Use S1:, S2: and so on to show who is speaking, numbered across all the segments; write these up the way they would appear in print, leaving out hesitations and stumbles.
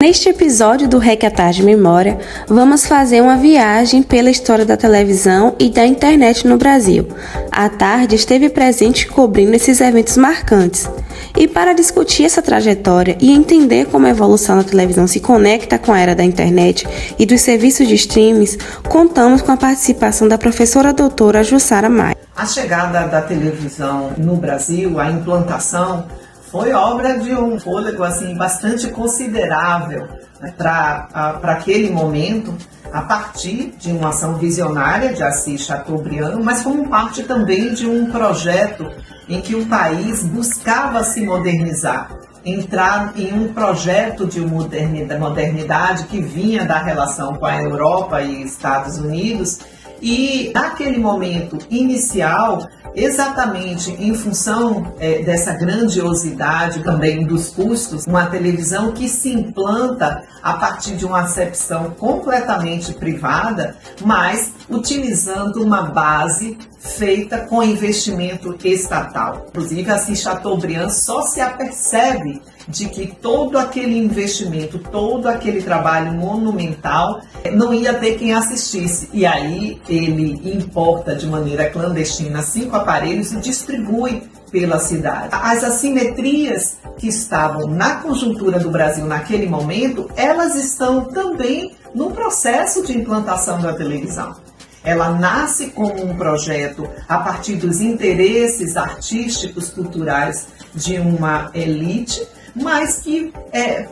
S1: Neste episódio do REC à Tarde Memória, vamos fazer uma viagem pela história da televisão e da internet no Brasil. A Tarde esteve presente cobrindo esses eventos marcantes. E para discutir essa trajetória e entender como a evolução da televisão se conecta com a era da internet e dos serviços de streams, contamos com a participação da professora doutora Jussara Maia.
S2: A chegada da televisão no Brasil, a implantação, foi obra de um fôlego bastante considerável, né, para aquele momento, a partir de uma ação visionária de Assis Chateaubriand, mas como parte também de um projeto em que o país buscava se modernizar, entrar em um projeto de modernidade que vinha da relação com a Europa e Estados Unidos. E naquele momento inicial, exatamente em função dessa grandiosidade também dos custos, uma televisão que se implanta a partir de uma acepção completamente privada, mas utilizando uma base feita com investimento estatal. Inclusive, Assis Chateaubriand só se apercebe de que todo aquele investimento, todo aquele trabalho monumental não ia ter quem assistisse. E aí ele importa de maneira clandestina 5 aparelhos e distribui pela cidade. As assimetrias que estavam na conjuntura do Brasil naquele momento, elas estão também no processo de implantação da televisão. Ela nasce como um projeto a partir dos interesses artísticos, culturais de uma elite, mas que,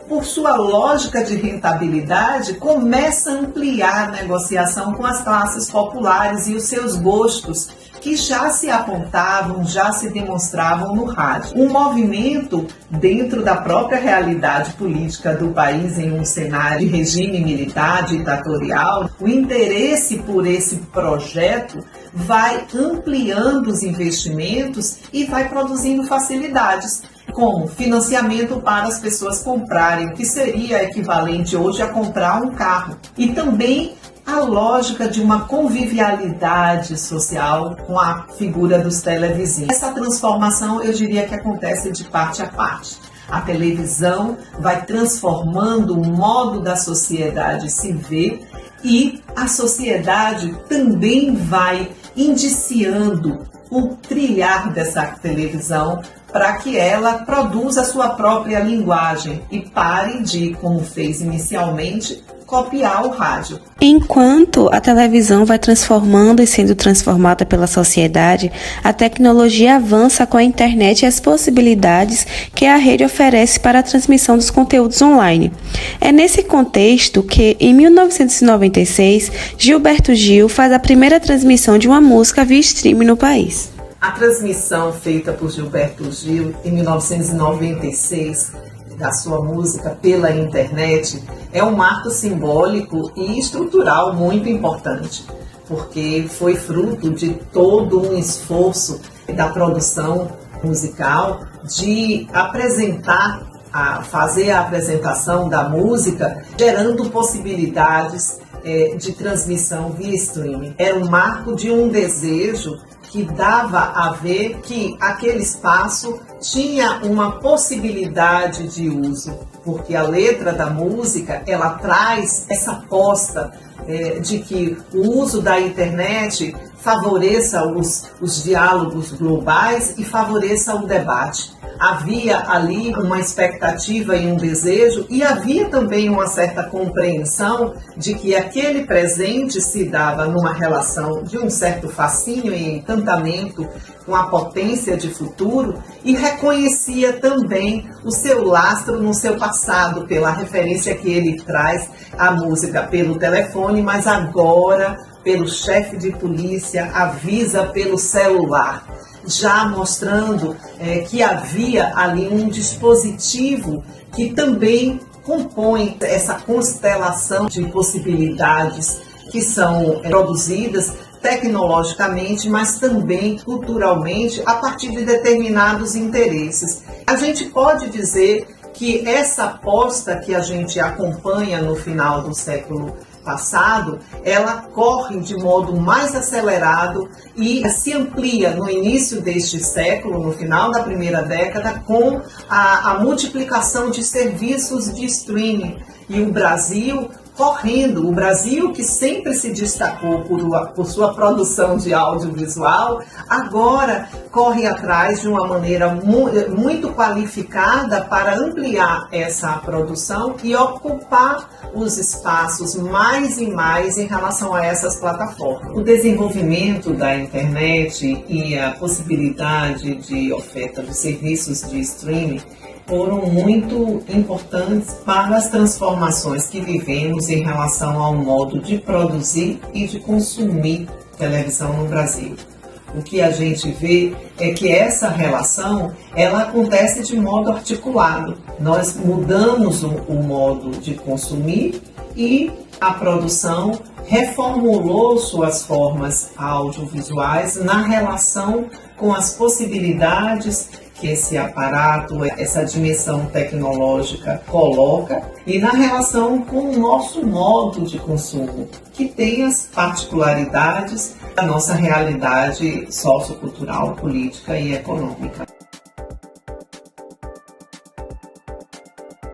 S2: por sua lógica de rentabilidade, começa a ampliar a negociação com as classes populares e os seus gostos, que já se apontavam, já se demonstravam no rádio. Um movimento dentro da própria realidade política do país, em um cenário de regime militar, ditatorial, o interesse por esse projeto vai ampliando os investimentos e vai produzindo facilidades, como financiamento para as pessoas comprarem, o que seria equivalente hoje a comprar um carro. E também a lógica de uma convivialidade social com a figura dos televizinhos. Essa transformação, eu diria que acontece de parte a parte. A televisão vai transformando o modo da sociedade se ver e a sociedade também vai indiciando o trilhar dessa televisão para que ela produza a sua própria linguagem e pare de, como fez inicialmente, copiar o rádio.
S1: Enquanto a televisão vai transformando e sendo transformada pela sociedade, a tecnologia avança com a internet e as possibilidades que a rede oferece para a transmissão dos conteúdos online. É nesse contexto que, em 1996, Gilberto Gil faz a primeira transmissão de uma música via streaming no país.
S2: A transmissão feita por Gilberto Gil em 1996 da sua música pela internet é um marco simbólico e estrutural muito importante, porque foi fruto de todo um esforço da produção musical de fazer a apresentação da música, gerando possibilidades de transmissão via streaming. Era um marco de um desejo que dava a ver que aquele espaço tinha uma possibilidade de uso, porque a letra da música, ela traz essa aposta de que o uso da internet favoreça os diálogos globais e favoreça o debate. Havia ali uma expectativa e um desejo, e havia também uma certa compreensão de que aquele presente se dava numa relação de um certo fascínio e encantamento com a potência de futuro, e reconhecia também o seu lastro no seu passado, pela referência que ele traz à música pelo telefone, mas agora pelo chefe de polícia, avisa pelo celular, já mostrando que havia ali um dispositivo que também compõe essa constelação de possibilidades que são produzidas tecnologicamente, mas também culturalmente, a partir de determinados interesses. A gente pode dizer que essa aposta que a gente acompanha no final do século passado, ela corre de modo mais acelerado e se amplia no início deste século, no final da primeira década, com a multiplicação de serviços de streaming. E o Brasil correndo, o Brasil que sempre se destacou por sua produção de audiovisual, agora corre atrás de uma maneira muito qualificada para ampliar essa produção e ocupar os espaços mais e mais em relação a essas plataformas. O desenvolvimento da internet e a possibilidade de oferta de serviços de streaming foram muito importantes para as transformações que vivemos em relação ao modo de produzir e de consumir televisão no Brasil. O que a gente vê é que essa relação ela acontece de modo articulado. Nós mudamos o modo de consumir e a produção reformulou suas formas audiovisuais na relação com as possibilidades que esse aparato, essa dimensão tecnológica coloca e na relação com o nosso modo de consumo, que tem as particularidades da nossa realidade sociocultural, política e econômica.